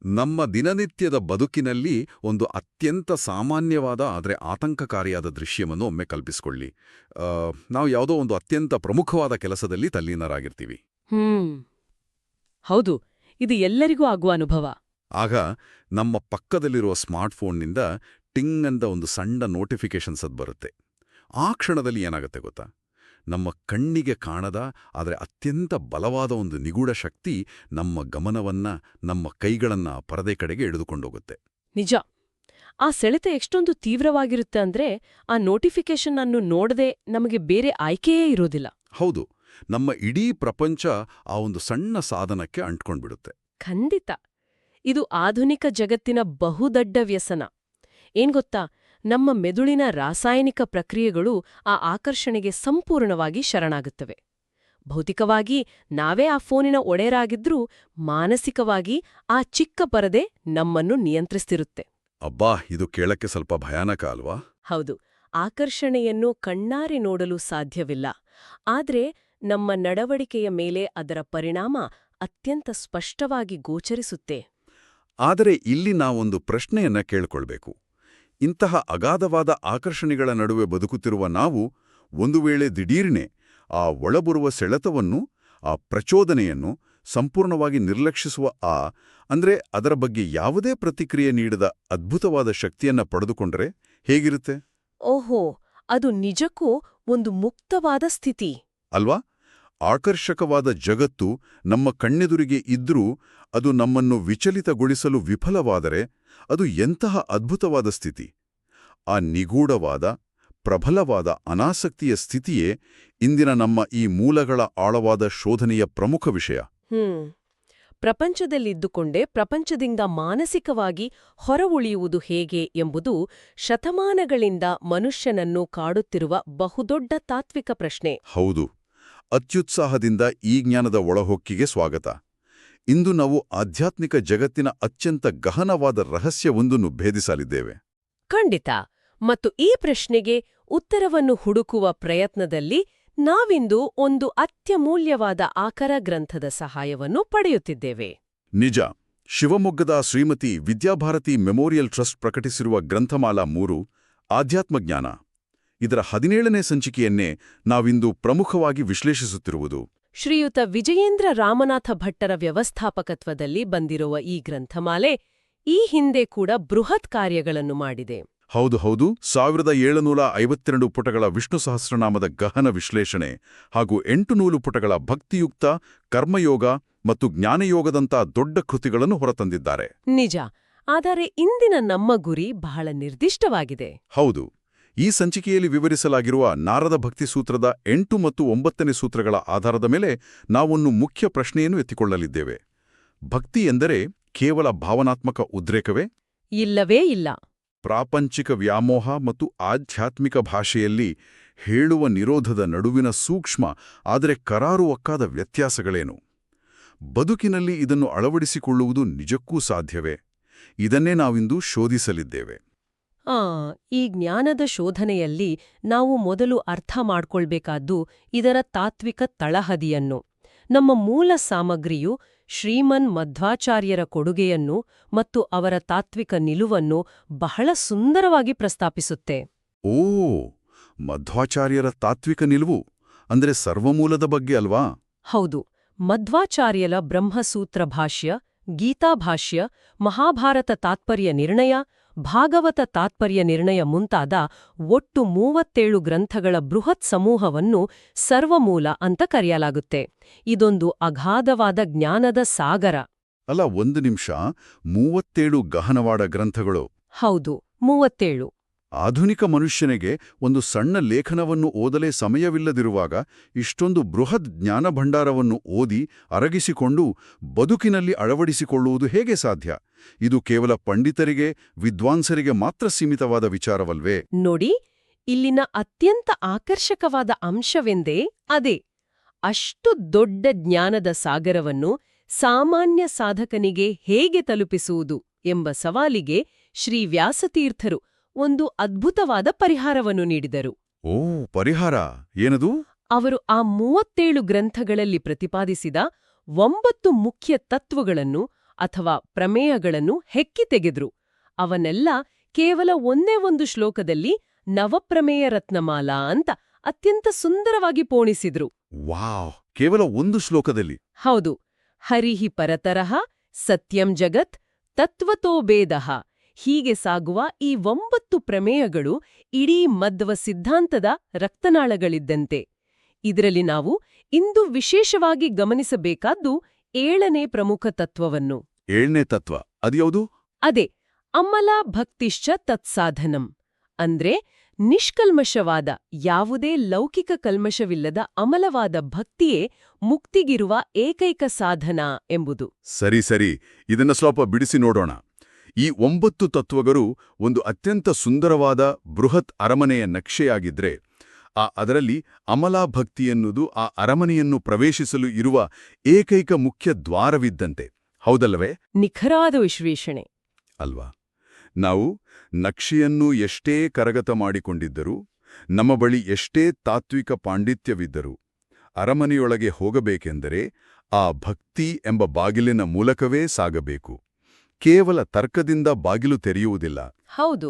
ನಮ್ಮ ದಿನನಿತ್ಯದ ಬದುಕಿನಲ್ಲಿ ಒಂದು ಅತ್ಯಂತ ಸಾಮಾನ್ಯವಾದ ಆದರೆ ಆತಂಕಕಾರಿಯಾದ ದೃಶ್ಯವನ್ನು ಒಮ್ಮೆ ಕಲ್ಪಿಸಿಕೊಳ್ಳಿ. ನಾವು ಯಾವುದೋ ಒಂದು ಅತ್ಯಂತ ಪ್ರಮುಖವಾದ ಕೆಲಸದಲ್ಲಿ ತಲ್ಲೀನರಾಗಿರ್ತೀವಿ. ಹೌದು, ಇದು ಎಲ್ಲರಿಗೂ ಆಗುವ ಅನುಭವ. ಆಗ ನಮ್ಮ ಪಕ್ಕದಲ್ಲಿರುವ ಸ್ಮಾರ್ಟ್ಫೋನ್ನಿಂದ ಟಿಂಗ್ ಅಂತ ಒಂದು ಸಣ್ಣ ನೋಟಿಫಿಕೇಶನ್ಸ್ ಅದು ಬರುತ್ತೆ. ಆ ಕ್ಷಣದಲ್ಲಿ ಏನಾಗುತ್ತೆ ಗೊತ್ತಾ? ನಮ್ಮ ಕಣ್ಣಿಗೆ ಕಾಣದ ಆದರೆ ಅತ್ಯಂತ ಬಲವಾದ ಒಂದು ನಿಗೂಢ ಶಕ್ತಿ ನಮ್ಮ ಗಮನವನ್ನ, ನಮ್ಮ ಕೈಗಳನ್ನ ಪರದೆ ಕಡೆಗೆ ಎಳೆದುಕೊಂಡೋಗುತ್ತೆ. ನಿಜ. ಆ ಸೆಳೆತ ಎಷ್ಟೊಂದು ತೀವ್ರವಾಗಿರುತ್ತೆ ಅಂದ್ರೆ ಆ ನೋಟಿಫಿಕೇಶನ್ ಅನ್ನು ನೋಡದೆ ನಮಗೆ ಬೇರೆ ಆಯ್ಕೆಯೇ ಇರೋದಿಲ್ಲ. ಹೌದು, ನಮ್ಮ ಇಡೀ ಪ್ರಪಂಚ ಆ ಒಂದು ಸಣ್ಣ ಸಾಧನಕ್ಕೆ ಅಂಟ್ಕೊಂಡ್ಬಿಡುತ್ತೆ. ಖಂಡಿತ. ಇದು ಆಧುನಿಕ ಜಗತ್ತಿನ ಬಹುದೊಡ್ಡ ವ್ಯಸನ. ಏನ್ಗೊತ್ತಾ, ನಮ್ಮ ಮೆದುಳಿನ ರಾಸಾಯನಿಕ ಪ್ರಕ್ರಿಯೆಗಳು ಆ ಆಕರ್ಷಣೆಗೆ ಸಂಪೂರ್ಣವಾಗಿ ಶರಣಾಗುತ್ತವೆ. ಭೌತಿಕವಾಗಿ ನಾವೇ ಆ ಫೋನಿನ ಒಡೆಯರಾಗಿದ್ರೂ ಮಾನಸಿಕವಾಗಿ ಆ ಚಿಕ್ಕ ಪರದೆ ನಮ್ಮನ್ನು ನಿಯಂತ್ರಿಸ್ತಿರುತ್ತೆ. ಅಬ್ಬಾ, ಇದು ಕೇಳಕ್ಕೆ ಸ್ವಲ್ಪ ಭಯಾನಕ ಅಲ್ವಾ? ಹೌದು, ಆಕರ್ಷಣೆಯನ್ನು ಕಣ್ಣಾರೆ ನೋಡಲು ಸಾಧ್ಯವಿಲ್ಲ. ಆದ್ರೆ ನಮ್ಮ ನಡವಳಿಕೆಯ ಮೇಲೆ ಅದರ ಪರಿಣಾಮ ಅತ್ಯಂತ ಸ್ಪಷ್ಟವಾಗಿ ಗೋಚರಿಸುತ್ತೆ. ಆದರೆ ಇಲ್ಲಿ ನಾವೊಂದು ಪ್ರಶ್ನೆಯನ್ನ ಕೇಳ್ಕೊಳ್ಬೇಕು. ಇಂತಹ ಅಗಾಧವಾದ ಆಕರ್ಷಣೆಗಳ ನಡುವೆ ಬದುಕುತ್ತಿರುವ ನಾವು ಒಂದು ವೇಳೆ ದಿಢೀರ್ನೆ ಆ ಒಳಬರುವ ಸೆಳೆತವನ್ನು, ಆ ಪ್ರಚೋದನೆಯನ್ನು ಸಂಪೂರ್ಣವಾಗಿ ನಿರ್ಲಕ್ಷಿಸುವ ಅಂದ್ರೆ ಅದರ ಬಗ್ಗೆ ಯಾವುದೇ ಪ್ರತಿಕ್ರಿಯೆ ನೀಡದ ಅದ್ಭುತವಾದ ಶಕ್ತಿಯನ್ನ ಪಡೆದುಕೊಂಡರೆ ಹೇಗಿರುತ್ತೆ? ಓಹೋ, ಅದು ನಿಜಕ್ಕೂ ಒಂದು ಮುಕ್ತವಾದ ಸ್ಥಿತಿ ಅಲ್ವಾ? ಆಕರ್ಷಕವಾದ ಜಗತ್ತು ನಮ್ಮ ಕಣ್ಣೆದುರಿಗೆ ಇದ್ರೂ ಅದು ನಮ್ಮನ್ನು ವಿಚಲಿತಗೊಳಿಸಲು ವಿಫಲವಾದರೆ ಅದು ಎಂತಹ ಅದ್ಭುತವಾದ ಸ್ಥಿತಿ! ಆ ನಿಗೂಢವಾದ, ಪ್ರಬಲವಾದ ಅನಾಸಕ್ತಿಯ ಸ್ಥಿತಿಯೇ ಇಂದಿನ ನಮ್ಮ ಈ ಮೂಲಗಳ ಆಳವಾದ ಶೋಧನೆಯ ಪ್ರಮುಖ ವಿಷಯ. ಪ್ರಪಂಚದಲ್ಲಿದ್ದುಕೊಂಡೇ ಪ್ರಪಂಚದಿಂದ ಮಾನಸಿಕವಾಗಿ ಹೊರವುಳಿಯುವುದು ಹೇಗೆ ಎಂಬುದು ಶತಮಾನಗಳಿಂದ ಮನುಷ್ಯನನ್ನು ಕಾಡುತ್ತಿರುವ ಬಹುದೊಡ್ಡ ತಾತ್ವಿಕ ಪ್ರಶ್ನೆ. ಹೌದು. ಅತ್ಯುತ್ಸಾಹದಿಂದ ಈ ಜ್ಞಾನದ ಒಳಹೊಕ್ಕಿಗೆ ಸ್ವಾಗತ. ಇಂದು ನಾವು ಆಧ್ಯಾತ್ಮಿಕ ಜಗತ್ತಿನ ಅತ್ಯಂತ ಗಹನವಾದ ರಹಸ್ಯವೊಂದನ್ನು ಭೇದಿಸಲಿದ್ದೇವೆ. ಖಂಡಿತ. ಮತ್ತು ಈ ಪ್ರಶ್ನೆಗೆ ಉತ್ತರವನ್ನು ಹುಡುಕುವ ಪ್ರಯತ್ನದಲ್ಲಿ ನಾವಿಂದು ಒಂದು ಅತ್ಯಮೂಲ್ಯವಾದ ಆಕರ ಗ್ರಂಥದ ಸಹಾಯವನ್ನು ಪಡೆಯುತ್ತಿದ್ದೇವೆ. ನಿಜ. ಶಿವಮೊಗ್ಗದ ಶ್ರೀಮತಿ ವಿದ್ಯಾಭಾರತಿ ಮೆಮೋರಿಯಲ್ ಟ್ರಸ್ಟ್ ಪ್ರಕಟಿಸಿರುವ ಗ್ರಂಥಮಾಲಾ 3 ಆಧ್ಯಾತ್ಮಜ್ಞಾನ, ಇದರ 17ನೇ ಸಂಚಿಕೆಯನ್ನೇ ನಾವಿಂದು ಪ್ರಮುಖವಾಗಿ ವಿಶ್ಲೇಷಿಸುತ್ತಿರುವುದು. ಶ್ರೀಯುತ ವಿಜಯೇಂದ್ರ ರಾಮನಾಥ ಭಟ್ಟರ ವ್ಯವಸ್ಥಾಪಕತ್ವದಲ್ಲಿ ಬಂದಿರುವ ಈ ಗ್ರಂಥಮಾಲೆ ಈ ಹಿಂದೆ ಕೂಡ ಬೃಹತ್ ಕಾರ್ಯಗಳನ್ನು ಮಾಡಿದೆ. ಹೌದು, 1752 ಪುಟಗಳ ವಿಷ್ಣು ಸಹಸ್ರನಾಮದ ಗಹನ ವಿಶ್ಲೇಷಣೆ ಹಾಗೂ 800 ಪುಟಗಳ ಭಕ್ತಿಯುಕ್ತ, ಕರ್ಮಯೋಗ ಮತ್ತು ಜ್ಞಾನಯೋಗದಂಥ ದೊಡ್ಡ ಕೃತಿಗಳನ್ನು ಹೊರತಂದಿದ್ದಾರೆ. ನಿಜ. ಆದರೆ ಇಂದಿನ ನಮ್ಮ ಗುರಿ ಬಹಳ ನಿರ್ದಿಷ್ಟವಾಗಿದೆ. ಹೌದು. ಈ ಸಂಚಿಕೆಯಲ್ಲಿ ವಿವರಿಸಲಾಗಿರುವ ನಾರದ ಭಕ್ತಿ ಸೂತ್ರದ 8 ಮತ್ತು 9ನೇ ಸೂತ್ರಗಳ ಆಧಾರದ ಮೇಲೆ ನಾವೊಂದು ಮುಖ್ಯ ಪ್ರಶ್ನೆಯನ್ನು ಎತ್ತಿಕೊಳ್ಳಲಿದ್ದೇವೆ. ಭಕ್ತಿ ಎಂದರೆ ಕೇವಲ ಭಾವನಾತ್ಮಕ ಉದ್ರೇಕವೇ? ಇಲ್ಲವೇ ಇಲ್ಲ. ಪ್ರಾಪಂಚಿಕ ವ್ಯಾಮೋಹ ಮತ್ತು ಆಧ್ಯಾತ್ಮಿಕ ಭಾಷೆಯಲ್ಲಿ ಹೇಳುವ ನಿರೋಧದ ನಡುವಿನ ಸೂಕ್ಷ್ಮ ಆದರೆ ಕರಾರುವಕ್ಕಾದ ವ್ಯತ್ಯಾಸಗಳೇನು? ಬದುಕಿನಲ್ಲಿ ಇದನ್ನು ಅಳವಡಿಸಿಕೊಳ್ಳುವುದು ನಿಜಕ್ಕೂ ಸಾಧ್ಯವೇ? ಇದನ್ನೇ ನಾವಿಂದು ಶೋಧಿಸಲಿದ್ದೇವೆ. ಈ ಜ್ಞಾನದ ಶೋಧನೆಯಲ್ಲಿ ನಾವು ಮೊದಲು ಅರ್ಥ ಮಾಡ್ಕೊಳ್ಬೇಕಾದ್ದು ಇದರ ತಾತ್ವಿಕ ತಳಹದಿಯನ್ನು. ನಮ್ಮ ಮೂಲ ಸಾಮಗ್ರಿಯು ಶ್ರೀಮನ್ ಮಧ್ವಾಚಾರ್ಯರ ಕೊಡುಗೆಯನ್ನು ಮತ್ತು ಅವರ ತಾತ್ವಿಕ ನಿಲುವನ್ನು ಬಹಳ ಸುಂದರವಾಗಿ ಪ್ರಸ್ತಾಪಿಸುತ್ತೆ. ಮಧ್ವಾಚಾರ್ಯರ ತಾತ್ವಿಕ ನಿಲುವು ಅಂದ್ರೆ ಸರ್ವಮೂಲದ ಬಗ್ಗೆ ಅಲ್ವಾ? ಹೌದು. ಮಧ್ವಾಚಾರ್ಯರ ಬ್ರಹ್ಮಸೂತ್ರ ಭಾಷ್ಯ, ಗೀತಾಭಾಷ್ಯ, ಮಹಾಭಾರತ ತಾತ್ಪರ್ಯ ನಿರ್ಣಯ, ಭಾಗವತ ತಾತ್ಪರ್ಯ ನಿರ್ಣಯ ಮುಂತಾದ ಒಟ್ಟು 37 ಗ್ರಂಥಗಳ ಬೃಹತ್ ಸಮೂಹವನ್ನು ಸರ್ವಮೂಲ ಅಂತ ಕರೆಯಲಾಗುತ್ತೆ. ಇದೊಂದು ಅಗಾಧವಾದ ಜ್ಞಾನದ ಸಾಗರ. ಅಲ್ಲ, 1 ನಿಮಿಷ, 37 ಗಹನವಾದ ಗ್ರಂಥಗಳು? ಹೌದು, 37. ಆಧುನಿಕ ಮನುಷ್ಯನಿಗೆ ಒಂದು ಸಣ್ಣ ಲೇಖನವನ್ನು ಓದಲೇ ಸಮಯವಿಲ್ಲದಿರುವಾಗ ಇಷ್ಟೊಂದು ಬೃಹತ್ ಜ್ಞಾನಭಂಡಾರವನ್ನು ಓದಿ ಅರಗಿಸಿಕೊಂಡು ಬದುಕಿನಲ್ಲಿ ಅಳವಡಿಸಿಕೊಳ್ಳುವುದು ಹೇಗೆ ಸಾಧ್ಯ? ಇದು ಕೇವಲ ಪಂಡಿತರಿಗೆ, ವಿದ್ವಾಂಸರಿಗೆ ಮಾತ್ರ ಸೀಮಿತವಾದ ವಿಚಾರವಲ್ವೇ? ನೋಡಿ, ಇಲ್ಲಿನ ಅತ್ಯಂತ ಆಕರ್ಷಕವಾದ ಅಂಶವೆಂದೇ ಅದೇ. ಅಷ್ಟು ದೊಡ್ಡ ಜ್ಞಾನದ ಸಾಗರವನ್ನು ಸಾಮಾನ್ಯ ಸಾಧಕನಿಗೆ ಹೇಗೆ ತಲುಪಿಸುವುದು ಎಂಬ ಸವಾಲಿಗೆ ಶ್ರೀ ವ್ಯಾಸತೀರ್ಥರು ಒಂದು ಅದ್ಭುತವಾದ ಪರಿಹಾರವನ್ನು ನೀಡಿದರು. ಪರಿಹಾರ ಏನದು? ಅವರು ಆ 37 ಗ್ರಂಥಗಳಲ್ಲಿ ಪ್ರತಿಪಾದಿಸಿದ 9 ಮುಖ್ಯ ತತ್ವಗಳನ್ನು ಅಥವಾ ಪ್ರಮೇಯಗಳನ್ನು ಹೆಕ್ಕಿ ತೆಗೆದ್ರು. ಅವನ್ನೆಲ್ಲ ಕೇವಲ ಒಂದೇ ಒಂದು ಶ್ಲೋಕದಲ್ಲಿ ನವಪ್ರಮೇಯ ರತ್ನಮಾಲಾ ಅಂತ ಅತ್ಯಂತ ಸುಂದರವಾಗಿ ಪೋಣಿಸಿದ್ರು. ವಾವ್, ಕೇವಲ ಒಂದು ಶ್ಲೋಕದಲ್ಲಿ. ಹೌದು. ಹರಿಹಿ ಪರತರಃ ಸತ್ಯಂ ಜಗತ್ ತತ್ವತೋ ಭೇದಃ ಹೀಗೆ ಸಾಗುವ ಈ 9 ಪ್ರಮೇಯಗಳು ಇಡೀ ಮಧ್ವ ಸಿದ್ಧಾಂತದ ರಕ್ತನಾಳಗಳಿದ್ದಂತೆ. ಇದರಲ್ಲಿ ನಾವು ಇಂದು ವಿಶೇಷವಾಗಿ ಗಮನಿಸಬೇಕಾದ್ದು 7ನೇ ಪ್ರಮುಖ ತತ್ವವನ್ನು. 7ನೇ ತತ್ವ ಅದ್ಯಾವುದು? ಅದೇ ಅಮಲ ಭಕ್ತಿಶ್ಚ ತತ್ಸಾಧನಂ. ಅಂದ್ರೆ ನಿಷ್ಕಲ್ಮಶವಾದ, ಯಾವುದೇ ಲೌಕಿಕ ಕಲ್ಮಶವಿಲ್ಲದ ಅಮಲವಾದ ಭಕ್ತಿಯೇ ಮುಕ್ತಿಗಿರುವ ಏಕೈಕ ಸಾಧನ ಎಂಬುದು. ಸರಿ, ಇದನ್ನ ಸ್ವಲ್ಪ ಬಿಡಿಸಿ ನೋಡೋಣ. ಈ 9 ತತ್ವಗಳು ಒಂದು ಅತ್ಯಂತ ಸುಂದರವಾದ ಬೃಹತ್ ಅರಮನೆಯ ನಕ್ಷೆಯಾಗಿದ್ರೆ, ಅದರಲ್ಲಿ ಅಮಲಾಭಕ್ತಿ ಎನ್ನುವುದು ಆ ಅರಮನೆಯನ್ನು ಪ್ರವೇಶಿಸಲು ಇರುವ ಏಕೈಕ ಮುಖ್ಯ ದ್ವಾರವಿದ್ದಂತೆ. ಹೌದಲ್ಲವೇ? ನಿಖರಾದ ವಿಶ್ಲೇಷಣೆ ಅಲ್ವಾ? ನಾವು ನಕ್ಷೆಯನ್ನು ಎಷ್ಟೇ ಕರಗತ ಮಾಡಿಕೊಂಡಿದ್ದರೂ, ನಮ್ಮ ಬಳಿ ಎಷ್ಟೇ ತಾತ್ವಿಕ ಪಾಂಡಿತ್ಯವಿದ್ದರೂ, ಅರಮನೆಯೊಳಗೆ ಹೋಗಬೇಕೆಂದರೆ ಆ ಭಕ್ತಿ ಎಂಬ ಬಾಗಿಲಿನ ಮೂಲಕವೇ ಸಾಗಬೇಕು. ಕೇವಲ ತರ್ಕದಿಂದ ಬಾಗಿಲು ತೆರೆಯುವುದಿಲ್ಲ. ಹೌದು.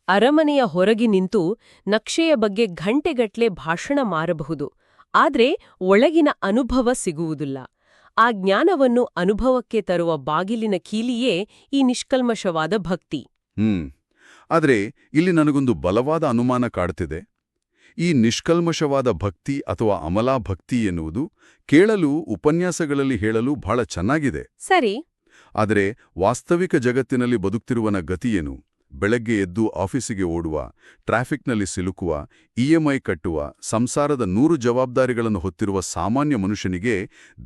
ಅರಮನೆಯ ಹೊರಗೆ ನಿಂತು ನಕ್ಷೆಯ ಬಗ್ಗೆ ಗಂಟೆಗಟ್ಲೆ ಭಾಷಣ ಮಾರಬಹುದು, ಆದ್ರೆ ಒಳಗಿನ ಅನುಭವ ಸಿಗುವುದಿಲ್ಲ. ಆ ಜ್ಞಾನವನ್ನು ಅನುಭವಕ್ಕೆ ತರುವ ಬಾಗಿಲಿನ ಕೀಲಿಯೇ ಈ ನಿಷ್ಕಲ್ಮಶವಾದ ಭಕ್ತಿ. ಆದ್ರೆ ಇಲ್ಲಿ ನನಗೊಂದು ಬಲವಾದ ಅನುಮಾನ ಕಾಡ್ತಿದೆ. ಈ ನಿಷ್ಕಲ್ಮಶವಾದ ಭಕ್ತಿ ಅಥವಾ ಅಮಲಾಭಕ್ತಿ ಎನ್ನುವುದು ಕೇಳಲು, ಉಪನ್ಯಾಸಗಳಲ್ಲಿ ಹೇಳಲು ಬಹಳ ಚೆನ್ನಾಗಿದೆ. ಸರಿ. ಆದರೆ ವಾಸ್ತವಿಕ ಜಗತ್ತಿನಲ್ಲಿ ಬದುಕ್ತಿರುವನ ಗತಿಯೇನು? ಬೆಳಗ್ಗೆ ಎದ್ದು ಆಫೀಸಿಗೆ ಓಡುವ, ಟ್ರಾಫಿಕ್ನಲ್ಲಿ ಸಿಲುಕುವ, ಇಎಂಐ ಕಟ್ಟುವ, ಸಂಸಾರದ 100 ಜವಾಬ್ದಾರಿಗಳನ್ನು ಹೊತ್ತಿರುವ ಸಾಮಾನ್ಯ ಮನುಷ್ಯನಿಗೆ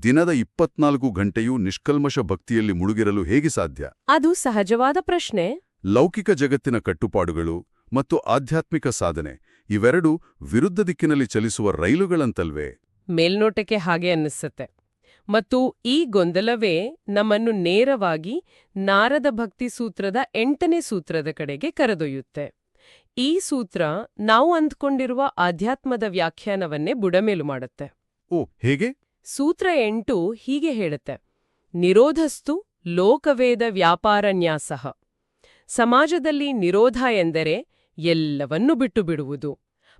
ದಿನದ 24 ಗಂಟೆಯೂ ನಿಷ್ಕಲ್ಮಶ ಭಕ್ತಿಯಲ್ಲಿ ಮುಳುಗಿರಲು ಹೇಗೆ ಸಾಧ್ಯ? ಅದು ಸಹಜವಾದ ಪ್ರಶ್ನೆ. ಲೌಕಿಕ ಜಗತ್ತಿನ ಕಟ್ಟುಪಾಡುಗಳು ಮತ್ತು ಆಧ್ಯಾತ್ಮಿಕ ಸಾಧನೆ ಇವೆರಡೂ ವಿರುದ್ಧ ದಿಕ್ಕಿನಲ್ಲಿ ಚಲಿಸುವ ರೈಲುಗಳಂತಲ್ವೇ? ಮೇಲ್ನೋಟಕ್ಕೆ ಹಾಗೆ ಅನ್ನಿಸುತ್ತೆ. ಮತ್ತು ಈ ಗೊಂದಲವೇ ನಮ್ಮನ್ನು ನೇರವಾಗಿ ನಾರದ ಭಕ್ತಿ ಸೂತ್ರದ 8ನೇ ಸೂತ್ರದ ಕಡೆಗೆ ಕರೆದೊಯ್ಯುತ್ತೆ. ಈ ಸೂತ್ರ ನಾವು ಅಂದ್ಕೊಂಡಿರುವ ಆಧ್ಯಾತ್ಮದ ವ್ಯಾಖ್ಯಾನವನ್ನೇ ಬುಡಮೇಲು ಮಾಡುತ್ತೆ. ಓ, ಹೇಗೆ? ಸೂತ್ರ 8 ಹೀಗೆ ಹೇಳುತ್ತೆ: ನಿರೋಧಸ್ತು ಲೋಕವೇದ ವ್ಯಾಪಾರನ್ಯಾಸಃ. ಸಮಾಜದಲ್ಲಿ ನಿರೋಧ ಎಂದರೆ ಎಲ್ಲವನ್ನೂ ಬಿಟ್ಟು ಬಿಡುವುದು,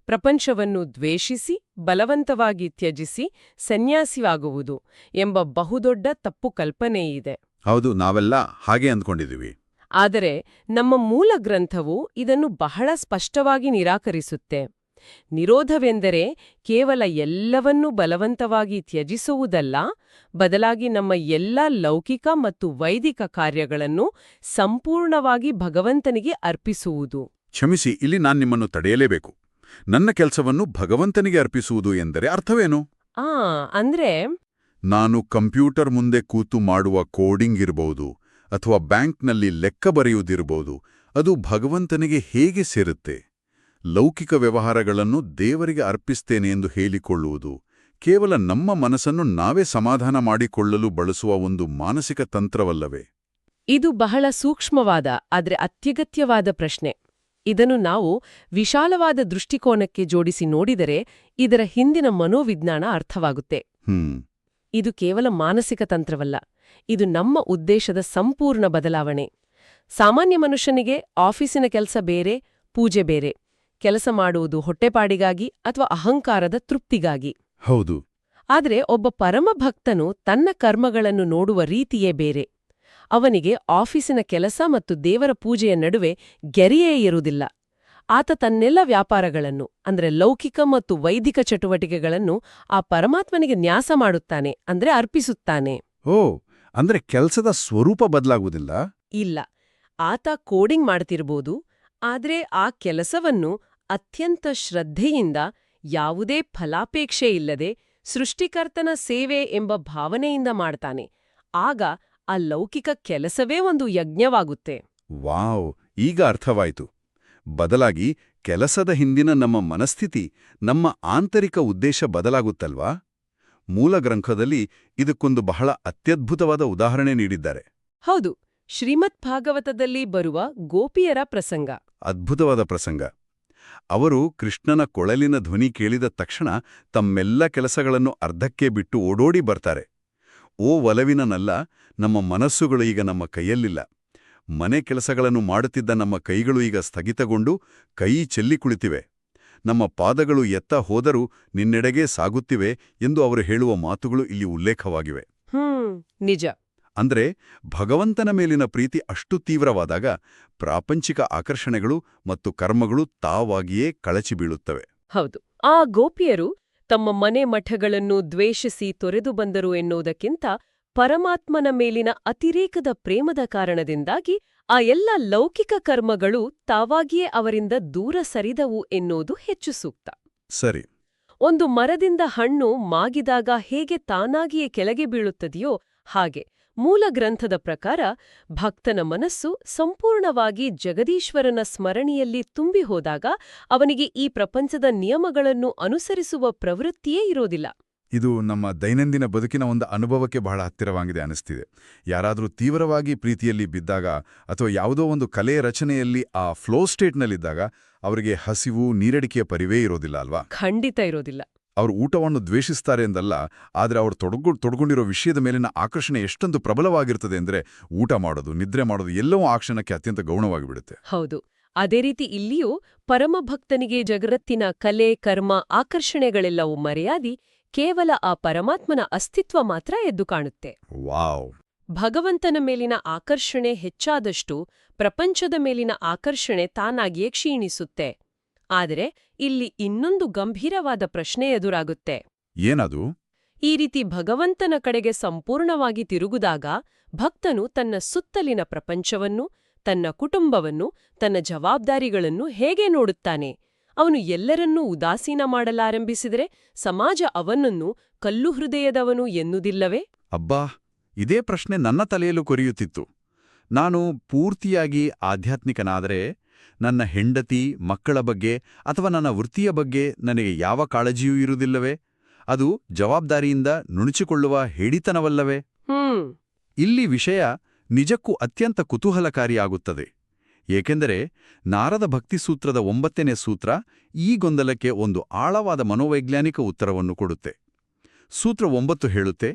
ಪ್ರಪಂಚವನ್ನು ದ್ವೇಷಿಸಿ ಬಲವಂತವಾಗಿ ತ್ಯಜಿಸಿ ಸನ್ಯಾಸಿಯಾಗುವುದು ಎಂಬ ಬಹುದೊಡ್ಡ ತಪ್ಪು ಕಲ್ಪನೆಯಿದೆ. ಹೌದು, ನಾವೆಲ್ಲ ಹಾಗೆ ಅಂದ್ಕೊಂಡಿದ್ದೀವಿ. ಆದರೆ ನಮ್ಮ ಮೂಲ ಗ್ರಂಥವು ಇದನ್ನು ಬಹಳ ಸ್ಪಷ್ಟವಾಗಿ ನಿರಾಕರಿಸುತ್ತೆ. ನಿರೋಧವೆಂದರೆ ಕೇವಲ ಎಲ್ಲವನ್ನೂ ಬಲವಂತವಾಗಿ ತ್ಯಜಿಸುವುದಲ್ಲ, ಬದಲಾಗಿ ನಮ್ಮ ಎಲ್ಲ ಲೌಕಿಕ ಮತ್ತು ವೈದಿಕ ಕಾರ್ಯಗಳನ್ನು ಸಂಪೂರ್ಣವಾಗಿ ಭಗವಂತನಿಗೆ ಅರ್ಪಿಸುವುದು. ಕ್ಷಮಿಸಿ, ಇಲ್ಲಿ ನಾನು ನಿಮ್ಮನ್ನು ತಡೆಯಲೇಬೇಕು. ನನ್ನ ಕೆಲಸವನ್ನು ಭಗವಂತನಿಗೆ ಅರ್ಪಿಸುವುದು ಎಂದರೆ ಅರ್ಥವೇನು? ಅಂದ್ರೆ ನಾನು ಕಂಪ್ಯೂಟರ್ ಮುಂದೆ ಕೂತು ಮಾಡುವ ಕೋಡಿಂಗ್ ಇರಬಹುದು, ಅಥವಾ ಬ್ಯಾಂಕ್ನಲ್ಲಿ ಲೆಕ್ಕ ಬರೆಯುವುದಿರಬಹುದು, ಅದು ಭಗವಂತನಿಗೆ ಹೇಗೆ ಸೇರುತ್ತೆ? ಲೌಕಿಕ ವ್ಯವಹಾರಗಳನ್ನು ದೇವರಿಗೆ ಅರ್ಪಿಸ್ತೇನೆ ಎಂದು ಹೇಳಿಕೊಳ್ಳುವುದು ಕೇವಲ ನಮ್ಮ ಮನಸ್ಸನ್ನು ನಾವೇ ಸಮಾಧಾನ ಮಾಡಿಕೊಳ್ಳಲು ಬಳಸುವ ಒಂದು ಮಾನಸಿಕ ತಂತ್ರವಲ್ಲವೇ? ಇದು ಬಹಳ ಸೂಕ್ಷ್ಮವಾದ ಆದರೆ ಅತ್ಯಗತ್ಯವಾದ ಪ್ರಶ್ನೆ. ಇದನ್ನು ನಾವು ವಿಶಾಲವಾದ ದೃಷ್ಟಿಕೋನಕ್ಕೆ ಜೋಡಿಸಿ ನೋಡಿದರೆ ಇದರ ಹಿಂದಿನ ಮನೋವಿಜ್ಞಾನ ಅರ್ಥವಾಗುತ್ತೆ. ಇದು ಕೇವಲ ಮಾನಸಿಕ ತಂತ್ರವಲ್ಲ, ಇದು ನಮ್ಮ ಉದ್ದೇಶದ ಸಂಪೂರ್ಣ ಬದಲಾವಣೆ. ಸಾಮಾನ್ಯ ಮನುಷ್ಯನಿಗೆ ಆಫೀಸಿನ ಕೆಲಸ ಬೇರೆ, ಪೂಜೆ ಬೇರೆ. ಕೆಲಸ ಮಾಡುವುದು ಹೊಟ್ಟೆಪಾಡಿಗಾಗಿ ಅಥವಾ ಅಹಂಕಾರದ ತೃಪ್ತಿಗಾಗಿ. ಹೌದು. ಆದರೆ ಒಬ್ಬ ಪರಮಭಕ್ತನು ತನ್ನ ಕರ್ಮಗಳನ್ನು ನೋಡುವ ರೀತಿಯೇ ಬೇರೆ. ಅವನಿಗೆ ಆಫೀಸಿನ ಕೆಲಸ ಮತ್ತು ದೇವರ ಪೂಜೆಯ ನಡುವೆ ಗೆರೆಯೇ ಇರುವುದಿಲ್ಲ. ಆತ ತನ್ನೆಲ್ಲ ವ್ಯಾಪಾರಗಳನ್ನು, ಅಂದ್ರೆ ಲೌಕಿಕ ಮತ್ತು ವೈದಿಕ ಚಟುವಟಿಕೆಗಳನ್ನು ಆ ಪರಮಾತ್ಮನಿಗೆ ನ್ಯಾಸ ಮಾಡುತ್ತಾನೆ, ಅಂದ್ರೆ ಅರ್ಪಿಸುತ್ತಾನೆ. ಅಂದ್ರೆ ಕೆಲಸದ ಸ್ವರೂಪ ಬದಲಾಗುವುದಿಲ್ಲ? ಇಲ್ಲ. ಆತ ಕೋಡಿಂಗ್ ಮಾಡ್ತಿರ್ಬೋದು, ಆದ್ರೆ ಆ ಕೆಲಸವನ್ನು ಅತ್ಯಂತ ಶ್ರದ್ಧೆಯಿಂದ, ಯಾವುದೇ ಫಲಾಪೇಕ್ಷೆ ಇಲ್ಲದೆ ಸೃಷ್ಟಿಕರ್ತನ ಸೇವೆ ಎಂಬ ಭಾವನೆಯಿಂದ ಮಾಡ್ತಾನೆ. ಆಗ ಆ ಲೌಕಿಕ ಕೆಲಸವೇ ಒಂದು ಯಜ್ಞವಾಗುತ್ತೆ. ವಾವ್, ಈಗ ಅರ್ಥವಾಯಿತು. ಬದಲಾಗಿ ಕೆಲಸದ ಹಿಂದಿನ ನಮ್ಮ ಮನಸ್ಥಿತಿ, ನಮ್ಮ ಆಂತರಿಕ ಉದ್ದೇಶ ಬದಲಾಗುತ್ತಲ್ವಾ? ಮೂಲ ಗ್ರಂಥದಲ್ಲಿ ಇದಕ್ಕೊಂದು ಬಹಳ ಅತ್ಯದ್ಭುತವಾದ ಉದಾಹರಣೆ ನೀಡಿದ್ದಾರೆ. ಹೌದು, ಶ್ರೀಮದ್ ಭಾಗವತದಲ್ಲಿ ಬರುವ ಗೋಪಿಯರ ಪ್ರಸಂಗ. ಅದ್ಭುತವಾದ ಪ್ರಸಂಗ. ಅವರು ಕೃಷ್ಣನ ಕೊಳಲಿನ ಧ್ವನಿ ಕೇಳಿದ ತಕ್ಷಣ ತಮ್ಮೆಲ್ಲ ಕೆಲಸಗಳನ್ನು ಅರ್ಧಕ್ಕೆ ಬಿಟ್ಟು ಓಡೋಡಿ ಬರ್ತಾರೆ. ಓ ಒಲವಿನನಲ್ಲ, ನಮ್ಮ ಮನಸ್ಸುಗಳು ಈಗ ನಮ್ಮ ಕೈಯಲ್ಲಿಲ್ಲ. ಮನೆ ಕೆಲಸಗಳನ್ನು ಮಾಡುತ್ತಿದ್ದ ನಮ್ಮ ಕೈಗಳು ಈಗ ಸ್ಥಗಿತಗೊಂಡು ಕೈ ಚೆಲ್ಲಿ ಕುಳಿತಿವೆ. ನಮ್ಮ ಪಾದಗಳು ಎತ್ತ ಹೋದರೂ ನಿನ್ನೆಡೆಗೇ ಸಾಗುತ್ತಿವೆ ಎಂದು ಅವರು ಹೇಳುವ ಮಾತುಗಳು ಇಲ್ಲಿ ಉಲ್ಲೇಖವಾಗಿವೆ. ನಿಜ. ಅಂದ್ರೆ ಭಗವಂತನ ಮೇಲಿನ ಪ್ರೀತಿ ಅಷ್ಟು ತೀವ್ರವಾದಾಗ ಪ್ರಾಪಂಚಿಕ ಆಕರ್ಷಣೆಗಳು ಮತ್ತು ಕರ್ಮಗಳು ತಾವಾಗಿಯೇ ಕಳಚಿ ಬೀಳುತ್ತವೆ. ಹೌದು. ಆ ಗೋಪಿಯರು ತಮ್ಮ ಮನೆ ಮಠಗಳನ್ನು ದ್ವೇಷಿಸಿ ತೊರೆದು ಬಂದರು ಎನ್ನುವುದಕ್ಕಿಂತ ಪರಮಾತ್ಮನ ಮೇಲಿನ ಅತಿರೇಕದ ಪ್ರೇಮದ ಕಾರಣದಿಂದಾಗಿ ಆ ಎಲ್ಲ ಲೌಕಿಕ ಕರ್ಮಗಳು ತಾವಾಗಿಯೇ ಅವರಿಂದ ದೂರ ಸರಿದವು ಎನ್ನುವುದು ಹೆಚ್ಚು ಸೂಕ್ತ. ಸರಿ. ಒಂದು ಮರದಿಂದ ಹಣ್ಣು ಮಾಗಿದಾಗ ಹೇಗೆ ತಾನಾಗಿಯೇ ಕೆಳಗೆ ಬೀಳುತ್ತದೆಯೋ ಹಾಗೆ ಮೂಲ ಗ್ರಂಥದ ಪ್ರಕಾರ ಭಕ್ತನ ಮನಸ್ಸು ಸಂಪೂರ್ಣವಾಗಿ ಜಗದೀಶ್ವರನ ಸ್ಮರಣೆಯಲ್ಲಿ ತುಂಬಿ ಹೋದಾಗ ಅವನಿಗೆ ಈ ಪ್ರಪಂಚದ ನಿಯಮಗಳನ್ನು ಅನುಸರಿಸುವ ಪ್ರವೃತ್ತಿಯೇ ಇರೋದಿಲ್ಲ. ಇದು ನಮ್ಮ ದೈನಂದಿನ ಬದುಕಿನ ಒಂದು ಅನುಭವಕ್ಕೆ ಬಹಳ ಹತ್ತಿರವಾಗಿದೆ ಅನಿಸ್ತಿದೆ. ಯಾರಾದರೂ ತೀವ್ರವಾಗಿ ಪ್ರೀತಿಯಲ್ಲಿ ಬಿದ್ದಾಗ ಅಥವಾ ಯಾವುದೋ ಒಂದು ಕಲೆಯ ರಚನೆಯಲ್ಲಿ ಆ ಫ್ಲೋ ಸ್ಟೇಟ್ನಲ್ಲಿದ್ದಾಗ ಅವರಿಗೆ ಹಸಿವು, ನೀರಡಿಕೆಯ ಪರಿವೇ ಇರೋದಿಲ್ಲ ಅಲ್ವಾ? ಖಂಡಿತ ಇರೋದಿಲ್ಲ. ಅವರು ಊಟವನ್ನು ದ್ವೇಷಿಸ್ತಾರೆ ಎಂದಲ್ಲ, ಆದರೆ ಅವರು ತೊಡಗೊಂಡಿರೋ ವಿಷಯದ ಮೇಲಿನ ಆಕರ್ಷಣೆ ಎಷ್ಟೊಂದು ಪ್ರಬಲವಾಗಿರ್ತದೆ ಅಂದರೆ ಊಟ ಮಾಡೋದು, ನಿದ್ರೆ ಮಾಡೋದು ಎಲ್ಲವೂ ಆ ಕ್ಷಣಕ್ಕೆ ಅತ್ಯಂತ ಗೌಣವಾಗಿ ಬಿಡುತ್ತೆ. ಹೌದು. ಅದೇ ರೀತಿ ಇಲ್ಲಿಯೂ ಪರಮಭಕ್ತನಿಗೆ ಜಗತ್ತಿನ ಕಲೆ, ಕರ್ಮ, ಆಕರ್ಷಣೆಗಳೆಲ್ಲವೂ ಮರೆಯಾದಿ ಕೇವಲ ಆ ಪರಮಾತ್ಮನ ಅಸ್ತಿತ್ವ ಮಾತ್ರ ಎದ್ದು ಕಾಣುತ್ತೆ. ವಾವ್! ಭಗವಂತನ ಮೇಲಿನ ಆಕರ್ಷಣೆ ಹೆಚ್ಚಾದಷ್ಟು ಪ್ರಪಂಚದ ಮೇಲಿನ ಆಕರ್ಷಣೆ ತಾನಾಗಿಯೇ ಕ್ಷೀಣಿಸುತ್ತೆ. ಆದರೆ ಇಲ್ಲಿ ಇನ್ನೊಂದು ಗಂಭೀರವಾದ ಪ್ರಶ್ನೆ ಎದುರಾಗುತ್ತೆ. ಏನದು? ಈ ರೀತಿ ಭಗವಂತನ ಕಡೆಗೆ ಸಂಪೂರ್ಣವಾಗಿ ತಿರುಗುದಾಗ ಭಕ್ತನು ತನ್ನ ಸುತ್ತಲಿನ ಪ್ರಪಂಚವನ್ನು, ತನ್ನ ಕುಟುಂಬವನ್ನು, ತನ್ನ ಜವಾಬ್ದಾರಿಗಳನ್ನು ಹೇಗೆ ನೋಡುತ್ತಾನೆ? ಅವನು ಎಲ್ಲರನ್ನೂ ಉದಾಸೀನ ಮಾಡಲಾರಂಭಿಸಿದರೆ ಸಮಾಜ ಅವನನ್ನು ಕಲ್ಲು ಹೃದಯದವನು ಎನ್ನುವುದಿಲ್ಲವೇ? ಅಬ್ಬಾ, ಇದೇ ಪ್ರಶ್ನೆ ನನ್ನ ತಲೆಯಲ್ಲೂ ಕೊರೆಯುತ್ತಿತ್ತು. ನಾನು ಪೂರ್ತಿಯಾಗಿ ಆಧ್ಯಾತ್ಮಿಕನಾದರೆ ನನ್ನ ಹೆಂಡತಿ, ಮಕ್ಕಳ ಬಗ್ಗೆ ಅಥವಾ ನನ್ನ ವೃತ್ತಿಯ ಬಗ್ಗೆ ನನಗೆ ಯಾವ ಕಾಳಜಿಯೂ ಇರುವುದಿಲ್ಲವೇ? ಅದು ಜವಾಬ್ದಾರಿಯಿಂದ ನುಣುಚಿಕೊಳ್ಳುವ ಹೇಡಿತನವಲ್ಲವೇ? ಇಲ್ಲಿ ವಿಷಯ ನಿಜಕ್ಕೂ ಅತ್ಯಂತ ಕುತೂಹಲಕಾರಿಯಾಗುತ್ತದೆ. ಏಕೆಂದರೆ ನಾರದ ಭಕ್ತಿಸೂತ್ರದ 9ನೇ ಸೂತ್ರ ಈ ಗೊಂದಲಕ್ಕೆ ಒಂದು ಆಳವಾದ ಮನೋವೈಜ್ಞಾನಿಕ ಉತ್ತರವನ್ನು ಕೊಡುತ್ತೆ. ಸೂತ್ರ 9 ಹೇಳುತ್ತೆ,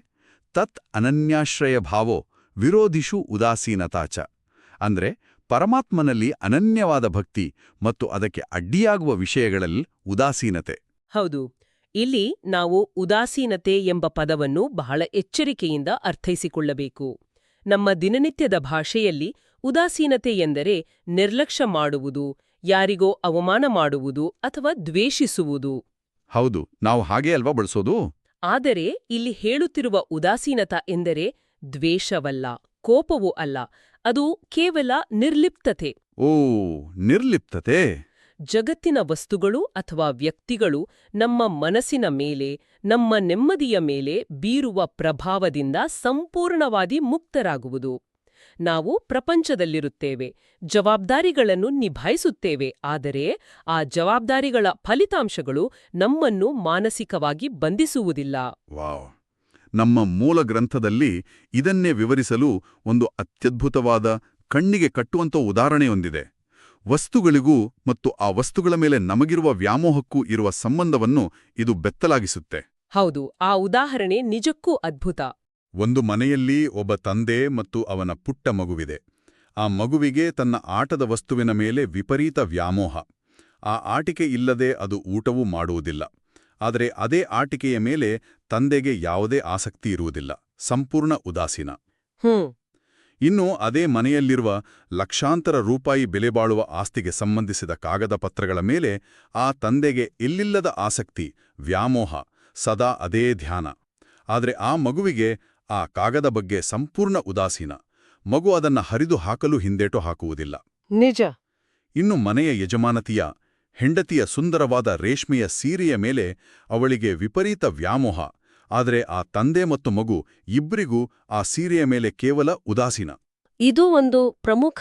ತತ್ ಅನನ್ಯಾಶ್ರಯ ಭಾವೋ ವಿರೋಧಿಷು ಉದಾಸೀನತಾಚ. ಅಂದ್ರೆ ಪರಮಾತ್ಮನಲ್ಲಿ ಅನನ್ಯವಾದ ಭಕ್ತಿ ಮತ್ತು ಅದಕ್ಕೆ ಅಡ್ಡಿಯಾಗುವ ವಿಷಯಗಳಲ್ಲಿ ಉದಾಸೀನತೆ. ಹೌದು. ಇಲ್ಲಿ ನಾವು ಉದಾಸೀನತೆ ಎಂಬ ಪದವನ್ನು ಬಹಳ ಎಚ್ಚರಿಕೆಯಿಂದ ಅರ್ಥೈಸಿಕೊಳ್ಳಬೇಕು. ನಮ್ಮ ದಿನನಿತ್ಯದ ಭಾಷೆಯಲ್ಲಿ ಉದಾಸೀನತೆ ಎಂದರೆ ನಿರ್ಲಕ್ಷ್ಯ ಮಾಡುವುದು, ಯಾರಿಗೋ ಅವಮಾನ ಮಾಡುವುದು ಅಥವಾ ದ್ವೇಷಿಸುವುದು. ಹೌದು, ನಾವು ಹಾಗೇ ಅಲ್ವಾ ಬಳಸೋದು? ಆದರೆ ಇಲ್ಲಿ ಹೇಳುತ್ತಿರುವ ಉದಾಸೀನತ ಎಂದರೆ ದ್ವೇಷವಲ್ಲ, ಕೋಪವೂ ಅಲ್ಲ, ಅದು ಕೇವಲ ನಿರ್ಲಿಪ್ತತೆ. ಓ, ನಿರ್ಲಿಪ್ತತೆ. ಜಗತ್ತಿನ ವಸ್ತುಗಳು ಅಥವಾ ವ್ಯಕ್ತಿಗಳು ನಮ್ಮ ಮನಸ್ಸಿನ ಮೇಲೆ, ನಮ್ಮ ನೆಮ್ಮದಿಯ ಮೇಲೆ ಬೀರುವ ಪ್ರಭಾವದಿಂದ ಸಂಪೂರ್ಣವಾಗಿ ಮುಕ್ತರಾಗುವುದು. ನಾವು ಪ್ರಪಂಚದಲ್ಲಿರುತ್ತೇವೆ, ಜವಾಬ್ದಾರಿಗಳನ್ನು ನಿಭಾಯಿಸುತ್ತೇವೆ, ಆದರೆ ಆ ಜವಾಬ್ದಾರಿಗಳ ಫಲಿತಾಂಶಗಳು ನಮ್ಮನ್ನು ಮಾನಸಿಕವಾಗಿ ಬಂಧಿಸುವುದಿಲ್ಲ. ವಾವ್! ನಮ್ಮ ಮೂಲ ಗ್ರಂಥದಲ್ಲಿ ಇದನ್ನೇ ವಿವರಿಸಲು ಒಂದು ಅತ್ಯದ್ಭುತವಾದ, ಕಣ್ಣಿಗೆ ಕಟ್ಟುವಂಥ ಉದಾಹರಣೆಯೊಂದಿದೆ. ವಸ್ತುಗಳಿಗೂ ಮತ್ತು ಆ ವಸ್ತುಗಳ ಮೇಲೆ ನಮಗಿರುವ ವ್ಯಾಮೋಹಕ್ಕೂ ಇರುವ ಸಂಬಂಧವನ್ನು ಇದು ಬೆತ್ತಲಾಗಿಸುತ್ತೆ. ಹೌದು, ಆ ಉದಾಹರಣೆ ನಿಜಕ್ಕೂ ಅದ್ಭುತ. ಒಂದು ಮನೆಯಲ್ಲಿ ಒಬ್ಬ ತಂದೆ ಮತ್ತು ಅವನ ಪುಟ್ಟ ಮಗುವಿದೆ. ಆ ಮಗುವಿಗೆ ತನ್ನ ಆಟದ ವಸ್ತುವಿನ ಮೇಲೆ ವಿಪರೀತ ವ್ಯಾಮೋಹ. ಆ ಆಟಿಕೆ ಇಲ್ಲದೆ ಅದು ಊಟವೂ ಮಾಡುವುದಿಲ್ಲ. ಆದರೆ ಅದೇ ಆಟಿಕೆಯ ಮೇಲೆ ತಂದೆಗೆ ಯಾವುದೇ ಆಸಕ್ತಿ ಇರುವುದಿಲ್ಲ, ಸಂಪೂರ್ಣ ಉದಾಸೀನ. ಇನ್ನು ಅದೇ ಮನೆಯಲ್ಲಿರುವ ಲಕ್ಷಾಂತರ ರೂಪಾಯಿ ಬೆಲೆಬಾಳುವ ಆಸ್ತಿಗೆ ಸಂಬಂಧಿಸಿದ ಕಾಗದ ಪತ್ರಗಳ ಮೇಲೆ ಆ ತಂದೆಗೆ ಇಲ್ಲಿಲ್ಲದ ಆಸಕ್ತಿ, ವ್ಯಾಮೋಹ, ಸದಾ ಅದೇ ಧ್ಯಾನ. ಆದರೆ ಆ ಮಗುವಿಗೆ ಆ ಕಾಗದ ಬಗ್ಗೆ ಸಂಪೂರ್ಣ ಉದಾಸೀನ. ಮಗು ಅದನ್ನ ಹರಿದು ಹಾಕಲು ಹಿಂದೇಟು ಹಾಕುವುದಿಲ್ಲ. ನಿಜ. ಇನ್ನು ಮನೆಯ ಯಜಮಾನತಿಯ ಹೆಂಡತಿಯ ಸುಂದರವಾದ ರೇಷ್ಮೆಯ ಸೀರೆಯ ಮೇಲೆ ಅವಳಿಗೆ ವಿಪರೀತ ವ್ಯಾಮೋಹ. ಆದರೆ ಆ ತಂದೆ ಮತ್ತು ಮಗು ಇಬ್ಬರಿಗೂ ಆ ಸೀರೆಯ ಮೇಲೆ ಕೇವಲ ಉದಾಸೀನ. ಇದು ಒಂದು ಪ್ರಮುಖ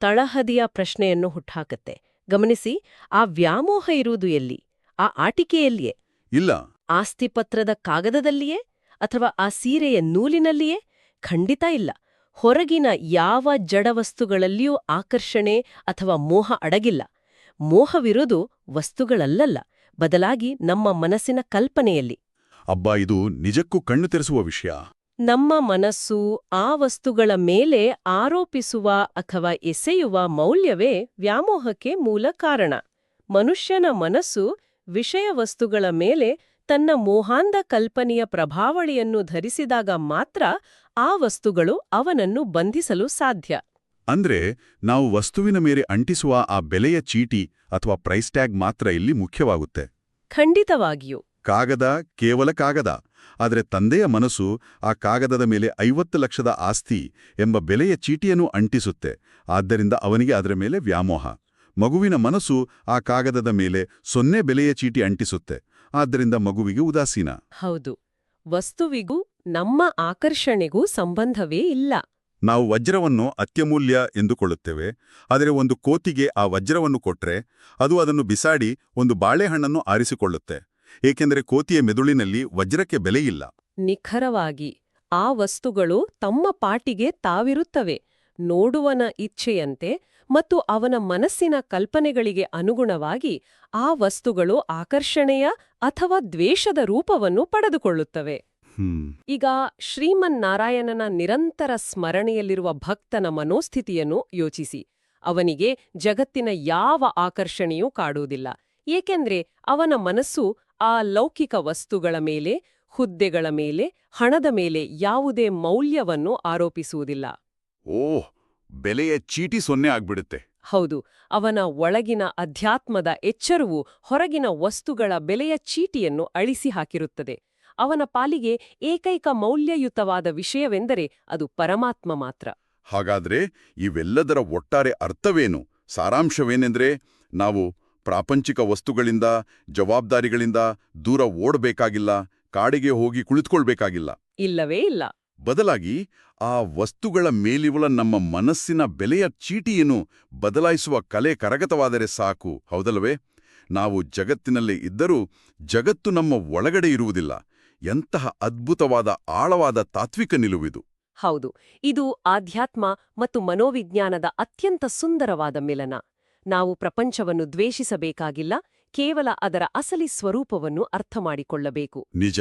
ತಳಹದಿಯ ಪ್ರಶ್ನೆಯನ್ನು ಹುಟ್ಟಾಕತ್ತೆ. ಗಮನಿಸಿ, ಆ ವ್ಯಾಮೋಹ ಇರುವುದು ಎಲ್ಲಿ? ಆ ಆಟಿಕೆಯಲ್ಲಿಯೇ? ಇಲ್ಲ. ಆಸ್ತಿಪತ್ರದ ಕಾಗದದಲ್ಲಿಯೇ? ಅಥವಾ ಆ ಸೀರೆಯ ನೂಲಿನಲ್ಲಿಯೇ? ಖಂಡಿತ ಇಲ್ಲ. ಹೊರಗಿನ ಯಾವ ಜಡವಸ್ತುಗಳಲ್ಲಿಯೂ ಆಕರ್ಷಣೆ ಅಥವಾ ಮೋಹ ಅಡಗಿಲ್ಲ. ಮೋಹವಿರೋದು ವಸ್ತುಗಳಲ್ಲಲ್ಲ, ಬದಲಾಗಿ ನಮ್ಮ ಮನಸ್ಸಿನ ಕಲ್ಪನೆಯಲ್ಲಿ. ಅಬ್ಬಾ, ಇದು ನಿಜಕ್ಕೂ ಕಣ್ಣು ತೆರೆಸುವ ವಿಷಯ. ನಮ್ಮ ಮನಸ್ಸು ಆ ವಸ್ತುಗಳ ಮೇಲೆ ಆರೋಪಿಸುವ ಅಥವಾ ಎಸೆಯುವ ಮೌಲ್ಯವೇ ವ್ಯಾಮೋಹಕ್ಕೆ ಮೂಲ ಕಾರಣ. ಮನುಷ್ಯನ ಮನಸ್ಸು ವಿಷಯ ವಸ್ತುಗಳ ಮೇಲೆ ತನ್ನ ಮೋಹಾಂಧ ಕಲ್ಪನೆಯ ಪ್ರಭಾವಳಿಯನ್ನು ಧರಿಸಿದಾಗ ಮಾತ್ರ ಆ ವಸ್ತುಗಳು ಅವನನ್ನು ಬಂಧಿಸಲು ಸಾಧ್ಯ. ಅಂದ್ರೆ ನಾವು ವಸ್ತುವಿನ ಮೇಲೆ ಅಂಟಿಸುವ ಆ ಬೆಲೆಯ ಚೀಟಿ ಅಥವಾ ಪ್ರೈಸ್ ಟ್ಯಾಗ್ ಮಾತ್ರ ಇಲ್ಲಿ ಮುಖ್ಯವಾಗುತ್ತೆ. ಖಂಡಿತವಾಗಿಯೂ. ಕಾಗದ ಕೇವಲ ಕಾಗದ, ಆದರೆ ತಂದೆಯ ಮನಸ್ಸು ಆ ಕಾಗದದ ಮೇಲೆ 50 ಲಕ್ಷದ ಆಸ್ತಿ ಎಂಬ ಬೆಲೆಯ ಚೀಟಿಯನ್ನು ಅಂಟಿಸುತ್ತೆ. ಆದ್ದರಿಂದ ಅವನಿಗೆ ಅದರ ಮೇಲೆ ವ್ಯಾಮೋಹ. ಮಗುವಿನ ಮನಸ್ಸು ಆ ಕಾಗದದ ಮೇಲೆ 0 ಬೆಲೆಯ ಚೀಟಿ ಅಂಟಿಸುತ್ತೆ. ಆದ್ದರಿಂದ ಮಗುವಿಗೆ ಉದಾಸೀನ. ಹೌದು, ವಸ್ತುವಿಗೂ ನಮ್ಮ ಆಕರ್ಷಣೆಗೂ ಸಂಬಂಧವೇ ಇಲ್ಲ. ನಾವು ವಜ್ರವನ್ನು ಅತ್ಯಮೂಲ್ಯ ಎಂದುಕೊಳ್ಳುತ್ತೇವೆ, ಆದರೆ ಒಂದು ಕೋತಿಗೆ ಆ ವಜ್ರವನ್ನು ಕೊಟ್ರೆ ಅದು ಅದನ್ನು ಬಿಸಾಡಿ ಒಂದು ಬಾಳೆಹಣ್ಣನ್ನು ಆರಿಸಿಕೊಳ್ಳುತ್ತೆ, ಏಕೆಂದರೆ ಕೋತಿಯ ಮೆದುಳಿನಲ್ಲಿ ವಜ್ರಕ್ಕೆ ಬೆಲೆಯಿಲ್ಲ. ನಿಖರವಾಗಿ ಆ ವಸ್ತುಗಳು ತಮ್ಮ ಪಾಟಿಗೆ ತಾವಿರುತ್ತವೆ, ನೋಡುವನ ಇಚ್ಛೆಯಂತೆ ಮತ್ತು ಅವನ ಮನಸ್ಸಿನ ಕಲ್ಪನೆಗಳಿಗೆ ಅನುಗುಣವಾಗಿ ಆ ವಸ್ತುಗಳು ಆಕರ್ಷಣೆಯ ಅಥವಾ ದ್ವೇಷದ ರೂಪವನ್ನು ಪಡೆದುಕೊಳ್ಳುತ್ತವೆ. ಈಗ ಶ್ರೀಮನ್ನಾರಾಯಣನ ನಿರಂತರ ಸ್ಮರಣೆಯಲ್ಲಿರುವ ಭಕ್ತನ ಮನೋಸ್ಥಿತಿಯನ್ನು ಯೋಚಿಸಿ. ಅವನಿಗೆ ಜಗತ್ತಿನ ಯಾವ ಆಕರ್ಷಣೆಯೂ ಕಾಡುವುದಿಲ್ಲ, ಏಕೆಂದ್ರೆ ಅವನ ಮನಸ್ಸು ಆ ಲೌಕಿಕ ವಸ್ತುಗಳ ಮೇಲೆ, ಹುದ್ದೆಗಳ ಮೇಲೆ, ಹಣದ ಮೇಲೆ ಯಾವುದೇ ಮೌಲ್ಯವನ್ನು ಆರೋಪಿಸುವುದಿಲ್ಲ. ಓಹ್, ಬೆಲೆಯ ಚೀಟಿ 0 ಆಗ್ಬಿಡುತ್ತೆ. ಹೌದು, ಅವನ ಒಳಗಿನ ಅಧ್ಯಾತ್ಮದ ಎಚ್ಚರವು ಹೊರಗಿನ ವಸ್ತುಗಳ ಬೆಲೆಯ ಚೀಟಿಯನ್ನು ಅಳಿಸಿ ಹಾಕಿರುತ್ತದೆ. ಅವನ ಪಾಲಿಗೆ ಏಕೈಕ ಮೌಲ್ಯಯುತವಾದ ವಿಷಯವೆಂದರೆ ಅದು ಪರಮಾತ್ಮ ಮಾತ್ರ. ಹಾಗಾದ್ರೆ ಇವೆಲ್ಲದರ ಒಟ್ಟಾರೆ ಅರ್ಥವೇನು, ಸಾರಾಂಶವೇನೆಂದ್ರೆ ನಾವು ಪ್ರಾಪಂಚಿಕ ವಸ್ತುಗಳಿಂದ, ಜವಾಬ್ದಾರಿಗಳಿಂದ ದೂರ ಓಡಬೇಕಾಗಿಲ್ಲ, ಕಾಡಿಗೆ ಹೋಗಿ ಕುಳಿತುಕೊಳ್ಬೇಕಾಗಿಲ್ಲ. ಇಲ್ಲವೇ ಇಲ್ಲ. ಬದಲಾಗಿ ಆ ವಸ್ತುಗಳ ಮೇಲಿರುವ ನಮ್ಮ ಮನಸ್ಸಿನ ಬೆಲೆಯ ಚೀಟಿಯನ್ನು ಬದಲಾಯಿಸುವ ಕಲೆ ಕರಗತವಾದರೆ ಸಾಕು, ಹೌದಲ್ವೇ? ನಾವು ಜಗತ್ತಿನಲ್ಲೇ ಇದ್ದರೂ ಜಗತ್ತು ನಮ್ಮ ಒಳಗಡೆ ಇರುವುದಿಲ್ಲ. ಎಂತಹ ಅದ್ಭುತವಾದ ಆಳವಾದ ತಾತ್ವಿಕ ನಿಲುವಿದು. ಹೌದು, ಇದು ಆಧ್ಯಾತ್ಮ ಮತ್ತು ಮನೋವಿಜ್ಞಾನದ ಅತ್ಯಂತ ಸುಂದರವಾದ ಮಿಲನ. ನಾವು ಪ್ರಪಂಚವನ್ನು ದ್ವೇಷಿಸಬೇಕಾಗಿಲ್ಲ, ಕೇವಲ ಅದರ ಅಸಲಿ ಸ್ವರೂಪವನ್ನು ಅರ್ಥಮಾಡಿಕೊಳ್ಳಬೇಕು. ನಿಜ.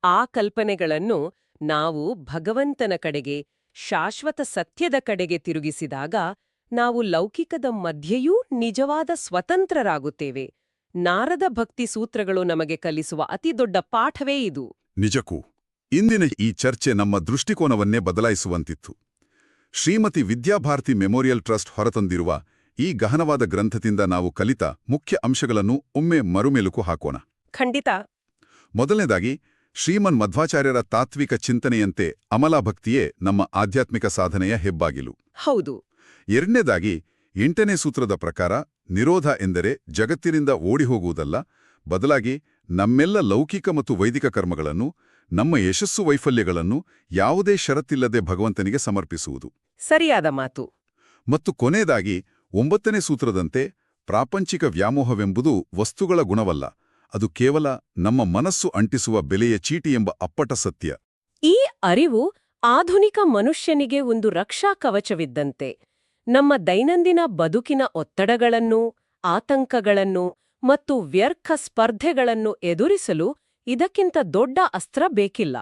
ಆ ಕಲ್ಪನೆಗಳನ್ನು ನಾವು ಭಗವಂತನ ಕಡೆಗೆ, ಶಾಶ್ವತ ಸತ್ಯದ ಕಡೆಗೆ ತಿರುಗಿಸಿದಾಗ ನಾವು ಲೌಕಿಕದ ಮಧ್ಯೆಯೂ ನಿಜವಾದ ಸ್ವತಂತ್ರರಾಗುತ್ತೇವೆ. ನಾರದ ಭಕ್ತಿ ಸೂತ್ರಗಳು ನಮಗೆ ಕಲಿಸುವ ಅತಿದೊಡ್ಡ ಪಾಠವೇ ಇದು. ನಿಜಕ್ಕೂ ಇಂದಿನ ಈ ಚರ್ಚೆ ನಮ್ಮ ದೃಷ್ಟಿಕೋನವನ್ನೇ ಬದಲಾಯಿಸುವಂತಿತ್ತು. ಶ್ರೀಮತಿ ವಿದ್ಯಾಭಾರತಿ ಮೆಮೋರಿಯಲ್ ಟ್ರಸ್ಟ್ ಹೊರತಂದಿರುವ ಈ ಗಹನವಾದ ಗ್ರಂಥದಿಂದ ನಾವು ಕಲಿತ ಮುಖ್ಯ ಅಂಶಗಳನ್ನು ಒಮ್ಮೆ ಮರುಮೆಲುಕು ಹಾಕೋಣ. ಖಂಡಿತ. ಮೊದಲನೇದಾಗಿ, ಶ್ರೀಮನ್ ಮಧ್ವಾಚಾರ್ಯರ ತಾತ್ವಿಕ ಚಿಂತನೆಯಂತೆ ಅಮಲಾಭಕ್ತಿಯೇ ನಮ್ಮ ಆಧ್ಯಾತ್ಮಿಕ ಸಾಧನೆಯ ಹೆಬ್ಬಾಗಿಲು. ಹೌದು. ಎರಡನೇದಾಗಿ, 8ನೇ ಸೂತ್ರದ ಪ್ರಕಾರ ನಿರೋಧ ಎಂದರೆ ಜಗತ್ತಿನಿಂದ ಓಡಿಹೋಗುವುದಲ್ಲ, ಬದಲಾಗಿ ನಮ್ಮೆಲ್ಲ ಲೌಕಿಕ ಮತ್ತು ವೈದಿಕ ಕರ್ಮಗಳನ್ನು, ನಮ್ಮ ಯಶಸ್ಸು ವೈಫಲ್ಯಗಳನ್ನು ಯಾವುದೇ ಷರತ್ತಿಲ್ಲದೆ ಭಗವಂತನಿಗೆ ಸಮರ್ಪಿಸುವುದು. ಸರಿಯಾದ ಮಾತು. ಮತ್ತು ಕೊನೆಯದಾಗಿ 9ನೇ ಸೂತ್ರದಂತೆ ಪ್ರಾಪಂಚಿಕ ವ್ಯಾಮೋಹವೆಂಬುದು ವಸ್ತುಗಳ ಗುಣವಲ್ಲ, ಅದು ಕೇವಲ ನಮ್ಮ ಮನಸ್ಸು ಅಂಟಿಸುವ ಬೆಲೆಯ ಚೀಟಿ ಎಂಬ ಅಪ್ಪಟ ಸತ್ಯ. ಈ ಅರಿವು ಆಧುನಿಕ ಮನುಷ್ಯನಿಗೆ ಒಂದು ರಕ್ಷಾ ಕವಚವಿದ್ದಂತೆ. ನಮ್ಮ ದೈನಂದಿನ ಬದುಕಿನ ಒತ್ತಡಗಳನ್ನು, ಆತಂಕಗಳನ್ನು ಮತ್ತು ವ್ಯರ್ಥ ಸ್ಪರ್ಧೆಗಳನ್ನು ಎದುರಿಸಲು ಇದಕ್ಕಿಂತ ದೊಡ್ಡ ಅಸ್ತ್ರ ಬೇಕಿಲ್ಲ.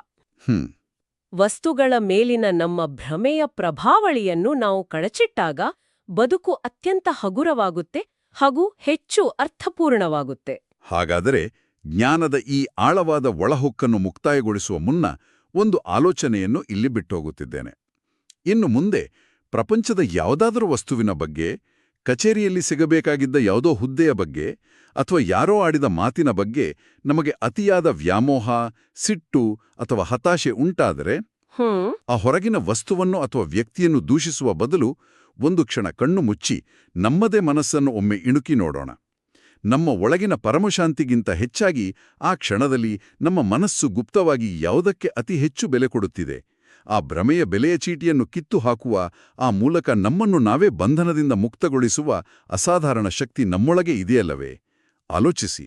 ವಸ್ತುಗಳ ಮೇಲಿನ ನಮ್ಮ ಭ್ರಮೆಯ ಪ್ರಭಾವಳಿಯನ್ನು ನಾವು ಕಳಚಿಟ್ಟಾಗ ಬದುಕು ಅತ್ಯಂತ ಹಗುರವಾಗುತ್ತೆ ಹಾಗೂ ಹೆಚ್ಚು ಅರ್ಥಪೂರ್ಣವಾಗುತ್ತೆ. ಹಾಗಾದರೆ ಜ್ಞಾನದ ಈ ಆಳವಾದ ಒಳಹೊಕ್ಕನ್ನು ಮುಕ್ತಾಯಗೊಳಿಸುವ ಮುನ್ನ ಒಂದು ಆಲೋಚನೆಯನ್ನು ಇಲ್ಲಿ ಬಿಟ್ಟೋಗುತ್ತಿದ್ದೇನೆ. ಇನ್ನು ಮುಂದೆ ಪ್ರಪಂಚದ ಯಾವುದಾದರೂ ವಸ್ತುವಿನ ಬಗ್ಗೆ, ಕಚೇರಿಯಲ್ಲಿ ಸಿಗಬೇಕಾಗಿದ್ದ ಯಾವುದೋ ಹುದ್ದೆಯ ಬಗ್ಗೆ ಅಥವಾ ಯಾರೋ ಆಡಿದ ಮಾತಿನ ಬಗ್ಗೆ ನಮಗೆ ಅತಿಯಾದ ವ್ಯಾಮೋಹ, ಸಿಟ್ಟು ಅಥವಾ ಹತಾಶೆ ಉಂಟಾದರೆ, ಆ ಹೊರಗಿನ ವಸ್ತುವನ್ನು ಅಥವಾ ವ್ಯಕ್ತಿಯನ್ನು ದೂಷಿಸುವ ಬದಲು ಒಂದು ಕ್ಷಣ ಕಣ್ಣು ಮುಚ್ಚಿ ನಮ್ಮದೇ ಮನಸ್ಸನ್ನು ಒಮ್ಮೆ ಇಣುಕಿ ನೋಡೋಣ. ನಮ್ಮ ಒಳಗಿನ ಪರಮಶಾಂತಿಗಿಂತ ಹೆಚ್ಚಾಗಿ ಆ ಕ್ಷಣದಲ್ಲಿ ನಮ್ಮ ಮನಸ್ಸು ಗುಪ್ತವಾಗಿ ಯಾವುದಕ್ಕೆ ಅತಿ ಹೆಚ್ಚು ಬೆಲೆ ಕೊಡುತ್ತಿದೆ? ಆ ಭ್ರಮೆಯ ಬೆಲೆಯ ಚೀಟಿಯನ್ನು ಕಿತ್ತು ಹಾಕುವ, ಆ ಮೂಲಕ ನಮ್ಮನ್ನು ನಾವೇ ಬಂಧನದಿಂದ ಮುಕ್ತಗೊಳಿಸುವ ಅಸಾಧಾರಣ ಶಕ್ತಿ ನಮ್ಮೊಳಗೆ ಇದೆಯಲ್ಲವೇ? ಆಲೋಚಿಸಿ.